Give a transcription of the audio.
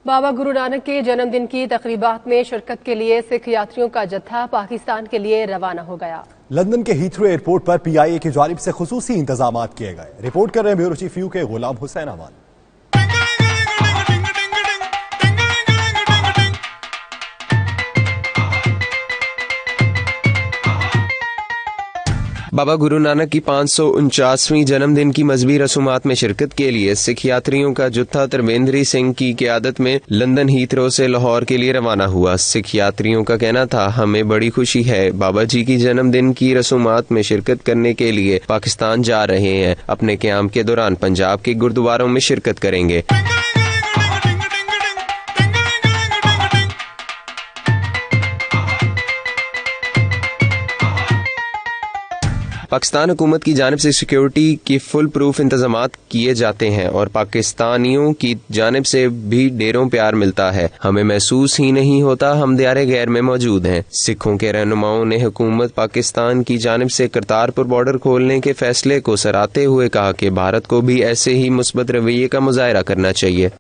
बाबा गुरु नानक के जन्मदिन की तकरीबात में शिरकत के लिए सिख यात्रियों का जत्था पाकिस्तान के लिए रवाना हो गया। लंदन के हीथ्रो एयरपोर्ट पर PIA की जानिब से खुसूसी इंतजाम किए गए। रिपोर्ट कर रहे हैं ब्यूरो चीफ के गुलाम हुसैन अमान। बाबा गुरु नानक की 549वीं जन्मदिन की मजहबी रसूमात में शिरकत के लिए सिख यात्रियों का जुत्था त्रिवेंद्री सिंह की क़यादत में लंदन हीथ्रो से लाहौर के लिए रवाना हुआ। सिख यात्रियों का कहना था, हमें बड़ी खुशी है, बाबा जी की जन्मदिन की रसूमात में शिरकत करने के लिए पाकिस्तान जा रहे हैं। अपने क़याम के दौरान पंजाब के गुरुद्वारों में शिरकत करेंगे। पाकिस्तान हुकूमत की जानिब से सिक्योरिटी की फुल प्रूफ इंतजामात किए जाते हैं और पाकिस्तानियों की जानिब से भी ढेरों प्यार मिलता है। हमें महसूस ही नहीं होता हम दियारे गैर में मौजूद हैं। सिखों के रहनुमाओं ने हुकूमत पाकिस्तान की जानिब से करतारपुर बॉर्डर खोलने के फैसले को सराहते हुए कहा कि भारत को भी ऐसे ही मुस्बत रवैये का मुजाहरा करना चाहिए।